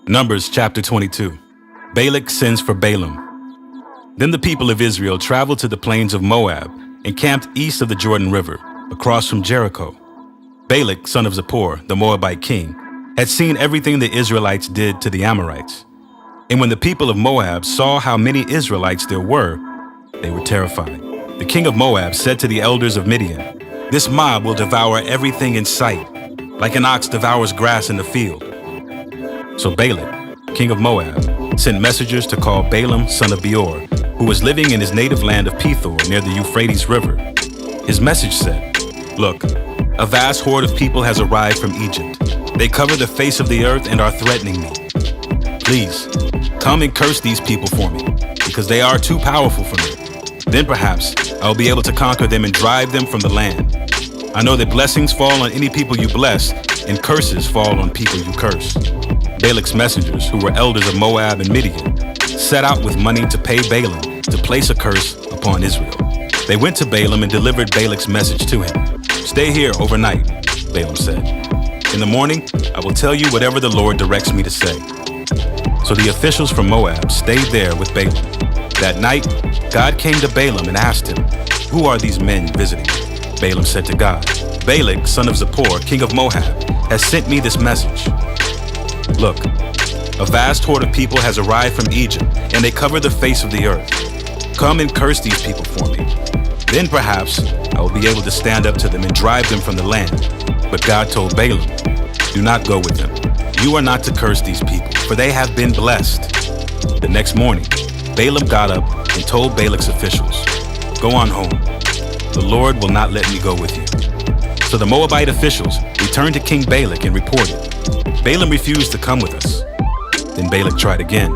Numbers chapter 22. Balak sends for Balaam. Then the people of Israel traveled to the plains of Moab and camped east of the Jordan River, across from Jericho. Balak, son of Zippor, the Moabite king, had seen everything the Israelites did to the Amorites. And when the people of Moab saw how many Israelites there were, they were terrified. The king of Moab said to the elders of Midian, "This mob will devour everything in sight, like an ox devours grass in the field." So Balak, king of Moab, sent messengers to call Balaam, son of Beor, who was living in his native land of Pethor near the Euphrates River. His message said, "Look, a vast horde of people has arrived from Egypt. They cover the face of the earth and are threatening me. Please, come and curse these people for me, because they are too powerful for me. Then perhaps I will be able to conquer them and drive them from the land. I know that blessings fall on any people you bless, and curses fall on people you curse." Balak's messengers, who were elders of Moab and Midian, set out with money to pay Balaam to place a curse upon Israel. They went to Balaam and delivered Balak's message to him. "Stay here overnight," Balaam said. "In the morning, I will tell you whatever the Lord directs me to say." So the officials from Moab stayed there with Balaam. That night, God came to Balaam and asked him, "Who are these men visiting?" Balaam said to God, "Balak, son of Zippor, king of Moab, has sent me this message. Look, a vast horde of people has arrived from Egypt, and they cover the face of the earth. Come and curse these people for me. Then perhaps I will be able to stand up to them and drive them from the land." But God told Balaam, "Do not go with them. You are not to curse these people, for they have been blessed." The next morning, Balaam got up and told Balak's officials, "Go on home. The Lord will not let me go with you." So the Moabite officials returned to King Balak and reported, "Balaam refused to come with us." Then Balak tried again.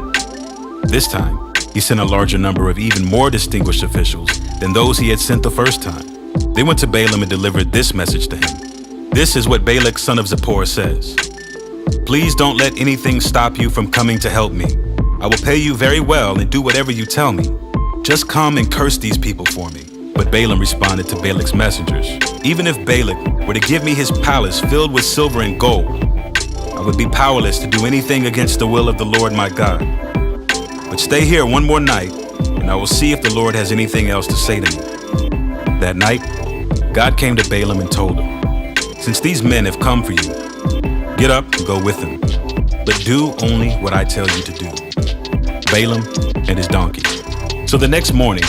This time, he sent a larger number of even more distinguished officials than those he had sent the first time. They went to Balaam and delivered this message to him. "This is what Balak, son of Zippor, says. Please don't let anything stop you from coming to help me. I will pay you very well and do whatever you tell me. Just come and curse these people for me." But Balaam responded to Balak's messengers, "Even if Balak were to give me his palace filled with silver and gold, I would be powerless to do anything against the will of the Lord my God. But stay here one more night, and I will see if the Lord has anything else to say to me." That night, God came to Balaam and told him, "Since these men have come for you, get up and go with them, but do only what I tell you to do." Balaam and his donkey. So the next morning,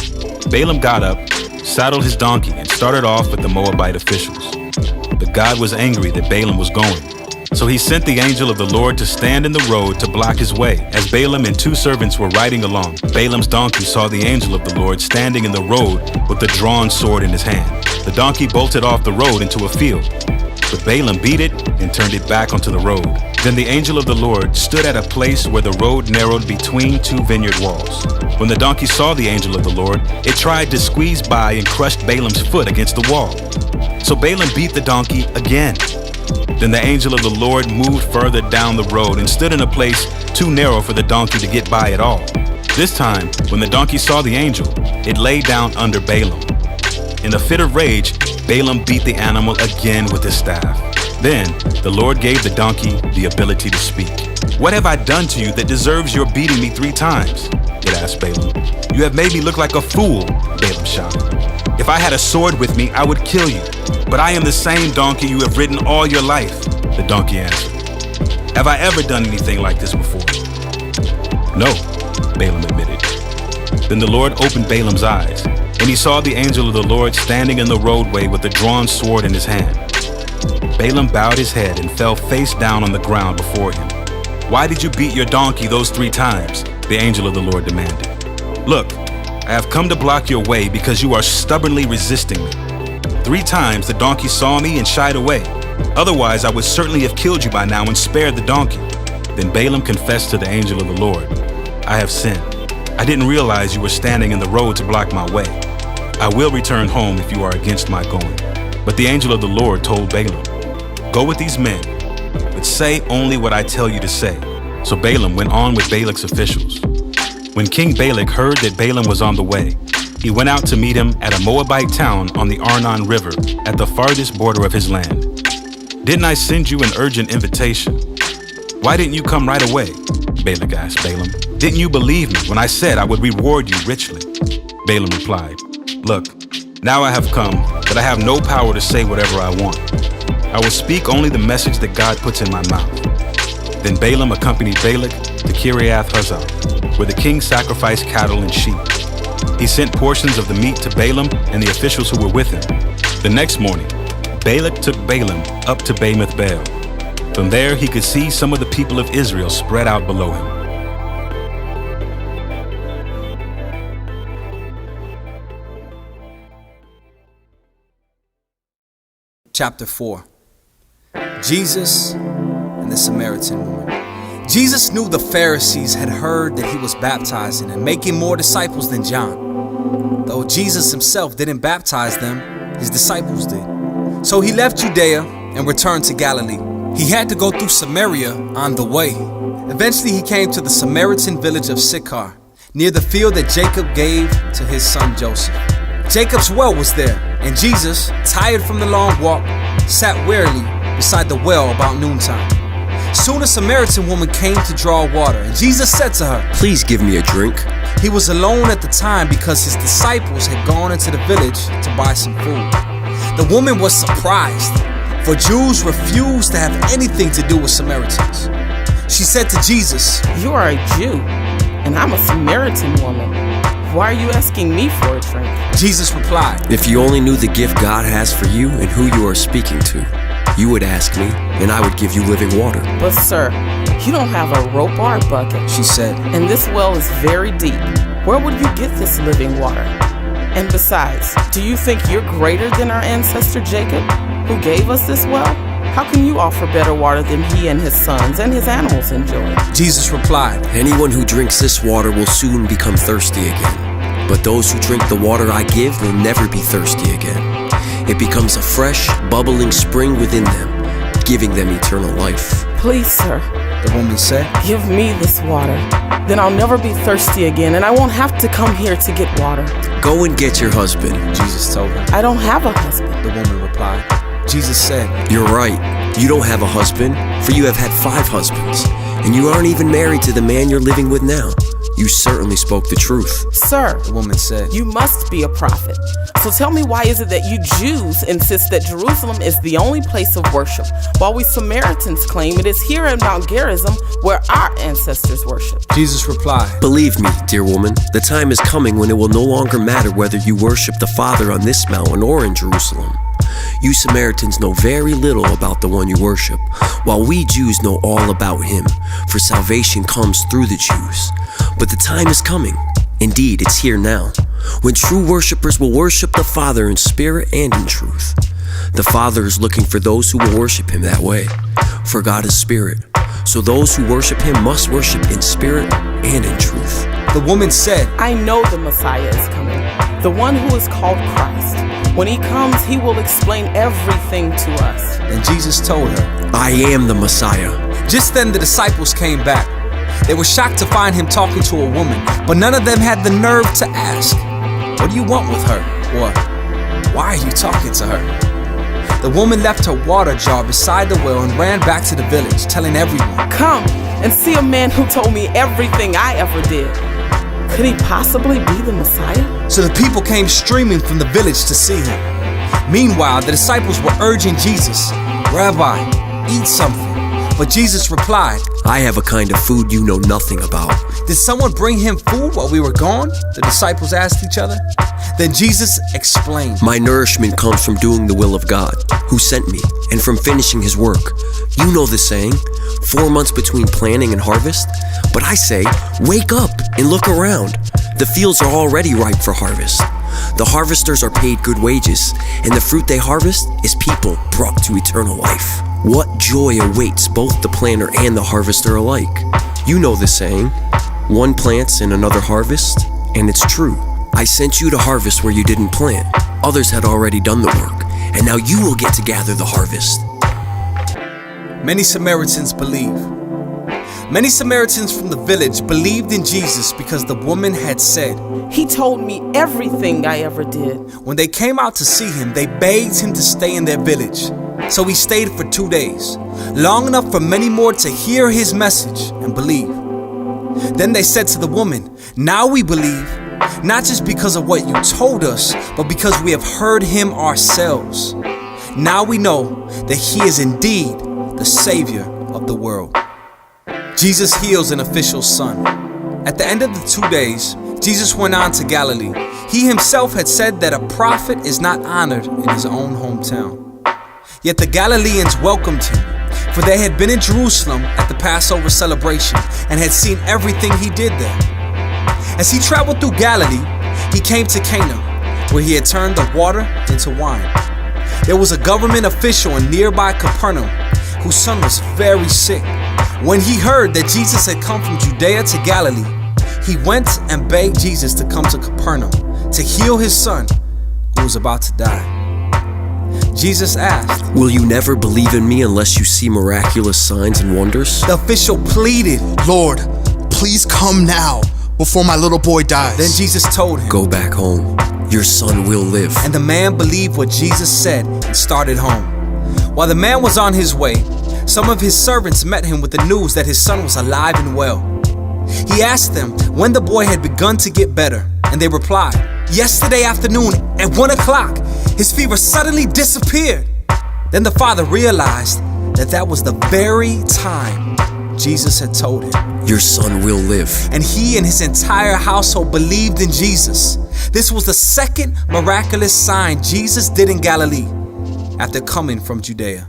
Balaam got up, saddled his donkey, and started off with the Moabite officials. But God was angry that Balaam was going. So he sent the angel of the Lord to stand in the road to block his way. As Balaam and two servants were riding along, Balaam's donkey saw the angel of the Lord standing in the road with the drawn sword in his hand. The donkey bolted off the road into a field, but Balaam beat it and turned it back onto the road. Then the angel of the Lord stood at a place where the road narrowed between two vineyard walls. When the donkey saw the angel of the Lord, it tried to squeeze by and crushed Balaam's foot against the wall. So Balaam beat the donkey again. Then the angel of the Lord moved further down the road and stood in a place too narrow for the donkey to get by at all. This time, when the donkey saw the angel, it lay down under Balaam. In a fit of rage, Balaam beat the animal again with his staff. Then the Lord gave the donkey the ability to speak. "What have I done to you that deserves your beating me 3 times?" it asked Balaam. "You have made me look like a fool," Balaam shouted. "If I had a sword with me, I would kill you. But I am the same donkey you have ridden all your life," the donkey answered. "Have I ever done anything like this before?" "No," Balaam admitted. Then the Lord opened Balaam's eyes, and he saw the angel of the Lord standing in the roadway with a drawn sword in his hand. Balaam bowed his head and fell face down on the ground before him. "Why did you beat your donkey those 3 times?" the angel of the Lord demanded. "Look, I have come to block your way because you are stubbornly resisting me. 3 times the donkey saw me and shied away. Otherwise, I would certainly have killed you by now and spared the donkey." Then Balaam confessed to the angel of the Lord, "I have sinned. I didn't realize you were standing in the road to block my way. I will return home if you are against my going." But the angel of the Lord told Balaam, "Go with these men, but say only what I tell you to say." So Balaam went on with Balak's officials. When King Balak heard that Balaam was on the way, he went out to meet him at a Moabite town on the Arnon River at the farthest border of his land. "Didn't I send you an urgent invitation?" "Why didn't you come right away?" Balak asked Balaam. "Didn't you believe me when I said I would reward you richly?" Balaam replied, "Look, now I have come, but I have no power to say whatever I want. I will speak only the message that God puts in my mouth." Then Balaam accompanied Balak to Kiriath-Huzzah, where the king sacrificed cattle and sheep. He sent portions of the meat to Balaam and the officials who were with him. The next morning, Balak took Balaam up to Bamoth Baal. From there, he could see some of the people of Israel spread out below him. Chapter 4. Jesus and the Samaritan woman. Jesus knew the Pharisees had heard that he was baptizing and making more disciples than John. Though Jesus himself didn't baptize them, his disciples did. So he left Judea and returned to Galilee. He had to go through Samaria on the way. Eventually he came to the Samaritan village of Sychar, near the field that Jacob gave to his son Joseph. Jacob's well was there, and Jesus, tired from the long walk, sat wearily beside the well about noontime. Soon a Samaritan woman came to draw water, and Jesus said to her, "Please give me a drink." He was alone at the time because his disciples had gone into the village to buy some food. The woman was surprised, for Jews refused to have anything to do with Samaritans. She said to Jesus, "You are a Jew, and I'm a Samaritan woman. Why are you asking me for a drink?" Jesus replied, "If you only knew the gift God has for you and who you are speaking to, you would ask me, and I would give you living water." "But sir, you don't have a rope or a bucket," she said, "and this well is very deep. Where would you get this living water? And besides, do you think you're greater than our ancestor Jacob, who gave us this well? How can you offer better water than he and his sons and his animals enjoy?" Jesus replied, "Anyone who drinks this water will soon become thirsty again. But those who drink the water I give will never be thirsty again. It becomes a fresh, bubbling spring within them, giving them eternal life." "Please, sir," the woman said, "give me this water. Then I'll never be thirsty again, and I won't have to come here to get water." "Go and get your husband," Jesus told her. "I don't have a husband," the woman replied. Jesus said, "You're right. You don't have a husband, for you have had 5 husbands, and you aren't even married to the man you're living with now. You certainly spoke the truth." "Sir," the woman said, "you must be a prophet. So tell me, why is it that you Jews insist that Jerusalem is the only place of worship, while we Samaritans claim it is here in Mount Gerizim where our ancestors worship?" Jesus replied, "Believe me, dear woman, the time is coming when it will no longer matter whether you worship the Father on this mountain or in Jerusalem. You Samaritans know very little about the one you worship, while we Jews know all about him, for salvation comes through the Jews. But the time is coming, indeed it's here now, when true worshipers will worship the Father in spirit and in truth. The Father is looking for those who will worship him that way, for God is spirit, so those who worship him must worship in spirit and in truth." The woman said, "I know the Messiah is coming, the one who is called Christ. When he comes, he will explain everything to us." And Jesus told her, "I am the Messiah." Just then the disciples came back. They were shocked to find him talking to a woman, but none of them had the nerve to ask, "What do you want with her?" or "Why are you talking to her?" The woman left her water jar beside the well and ran back to the village, telling everyone, "Come and see a man who told me everything I ever did. Could he possibly be the Messiah?" So the people came streaming from the village to see him. Meanwhile, the disciples were urging Jesus, "Rabbi, eat something." But Jesus replied, "I have a kind of food you know nothing about." "Did someone bring him food while we were gone?" the disciples asked each other. Then Jesus explained, "My nourishment comes from doing the will of God, who sent me, and from finishing his work. You know the saying, 4 months between planting and harvest? But I say, wake up and look around. The fields are already ripe for harvest. The harvesters are paid good wages, and the fruit they harvest is people brought to eternal life. What joy awaits both the planter and the harvester alike. You know the saying, one plants and another harvests, and it's true. I sent you to harvest where you didn't plant. Others had already done the work, and now you will get to gather the harvest." Many Samaritans believed. Many Samaritans from the village believed in Jesus because the woman had said, "He told me everything I ever did." When they came out to see him, they begged him to stay in their village. So he stayed for 2 days, long enough for many more to hear his message and believe. Then they said to the woman, "Now we believe, not just because of what you told us, but because we have heard him ourselves. Now we know that he is indeed the Savior of the world." Jesus heals an official's son. At the end of the 2 days, Jesus went on to Galilee. He himself had said that a prophet is not honored in his own hometown. Yet the Galileans welcomed him, for they had been in Jerusalem at the Passover celebration and had seen everything he did there. As he traveled through Galilee, he came to Cana, where he had turned the water into wine. There was a government official in nearby Capernaum whose son was very sick. When he heard that Jesus had come from Judea to Galilee, he went and begged Jesus to come to Capernaum to heal his son who was about to die. Jesus asked, "Will you never believe in me unless you see miraculous signs and wonders?" The official pleaded. "Lord, please come now before my little boy dies." Then Jesus told him, "Go back home. Your son will live." And the man believed what Jesus said and started home. While the man was on his way, some of his servants met him with the news that his son was alive and well. He asked them when the boy had begun to get better, and they replied, "Yesterday afternoon at 1 o'clock, his fever suddenly disappeared." Then the father realized that was the very time Jesus had told him. "Your son will live." And he and his entire household believed in Jesus. This was the second miraculous sign Jesus did in Galilee after coming from Judea.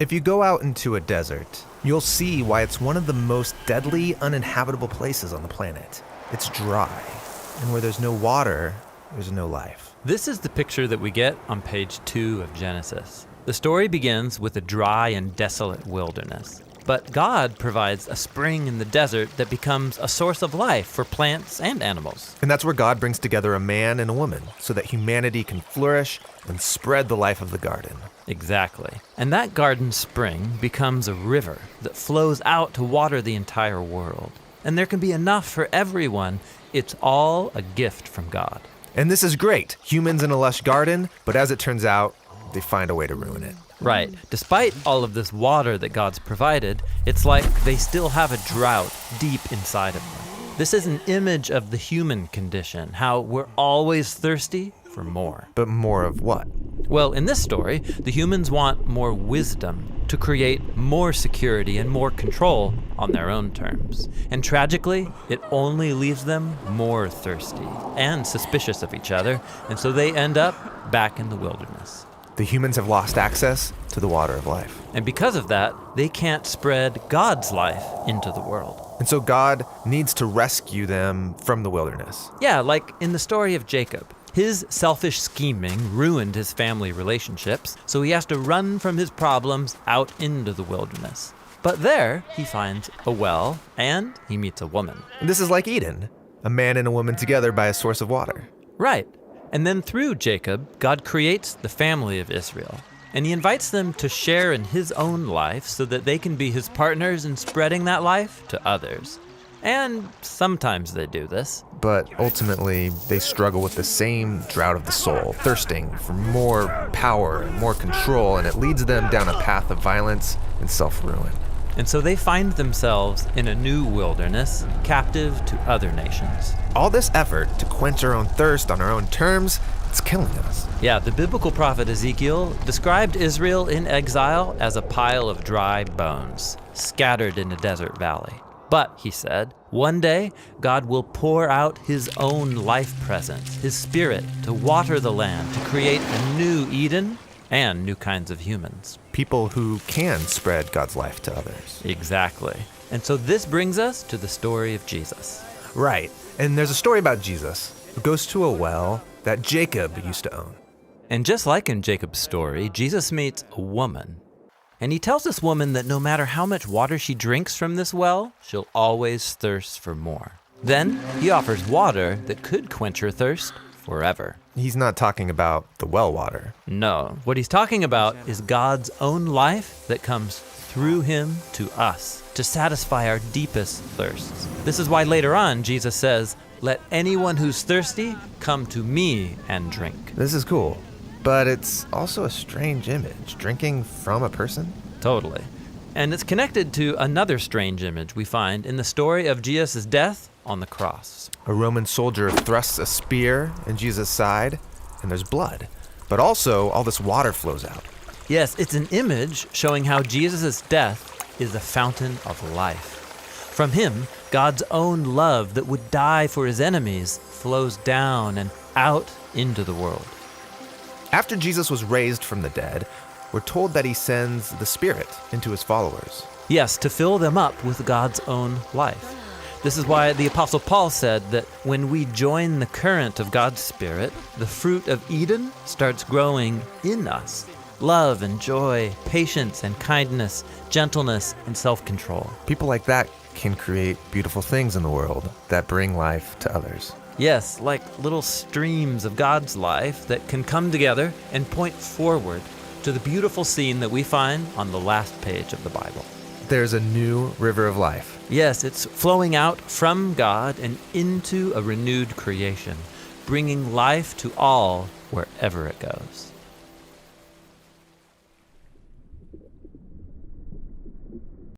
If you go out into a desert, you'll see why it's one of the most deadly, uninhabitable places on the planet. It's dry, and where there's no water, there's no life. This is the picture that we get on page 2 of Genesis. The story begins with a dry and desolate wilderness. But God provides a spring in the desert that becomes a source of life for plants and animals. And that's where God brings together a man and a woman so that humanity can flourish and spread the life of the garden. Exactly. And that garden spring becomes a river that flows out to water the entire world. And there can be enough for everyone. It's all a gift from God. And this is great. Humans in a lush garden, but as it turns out, they find a way to ruin it. Right. Despite all of this water that God's provided, it's like they still have a drought deep inside of them. This is an image of the human condition, how we're always thirsty for more. But more of what? Well, in this story, the humans want more wisdom to create more security and more control on their own terms. And tragically, it only leaves them more thirsty and suspicious of each other, and so they end up back in the wilderness. The humans have lost access to the water of life. And because of that, they can't spread God's life into the world. And so God needs to rescue them from the wilderness. Yeah, like in the story of Jacob. His selfish scheming ruined his family relationships, so he has to run from his problems out into the wilderness. But there, he finds a well, and he meets a woman. And this is like Eden, a man and a woman together by a source of water. Right. And then through Jacob, God creates the family of Israel. And he invites them to share in his own life so that they can be his partners in spreading that life to others. And sometimes they do this. But ultimately, they struggle with the same drought of the soul, thirsting for more power and more control, and it leads them down a path of violence and self-ruin. And so they find themselves in a new wilderness, captive to other nations. All this effort to quench our own thirst on our own terms, it's killing us. Yeah, the biblical prophet Ezekiel described Israel in exile as a pile of dry bones, scattered in a desert valley. But, he said, one day God will pour out his own life presence, his spirit, to water the land, to create a new Eden and new kinds of humans. People who can spread God's life to others. Exactly. And so this brings us to the story of Jesus. Right. And there's a story about Jesus who goes to a well that Jacob used to own. And just like in Jacob's story, Jesus meets a woman. And he tells this woman that no matter how much water she drinks from this well, she'll always thirst for more. Then he offers water that could quench her thirst forever. He's not talking about the well water. No, what he's talking about is God's own life that comes through him to us to satisfy our deepest thirsts. This is why later on Jesus says, "Let anyone who's thirsty come to me and drink." This is cool. But it's also a strange image, drinking from a person. Totally. And it's connected to another strange image we find in the story of Jesus' death on the cross. A Roman soldier thrusts a spear in Jesus' side, and there's blood. But also, all this water flows out. Yes, it's an image showing how Jesus' death is the fountain of life. From him, God's own love that would die for his enemies flows down and out into the world. After Jesus was raised from the dead, we're told that he sends the Spirit into his followers. Yes, to fill them up with God's own life. This is why the Apostle Paul said that when we join the current of God's Spirit, the fruit of Eden starts growing in us. Love and joy, patience and kindness, gentleness and self-control. People like that can create beautiful things in the world that bring life to others. Yes, like little streams of God's life that can come together and point forward to the beautiful scene that we find on the last page of the Bible. There's a new river of life. Yes, it's flowing out from God and into a renewed creation, bringing life to all wherever it goes.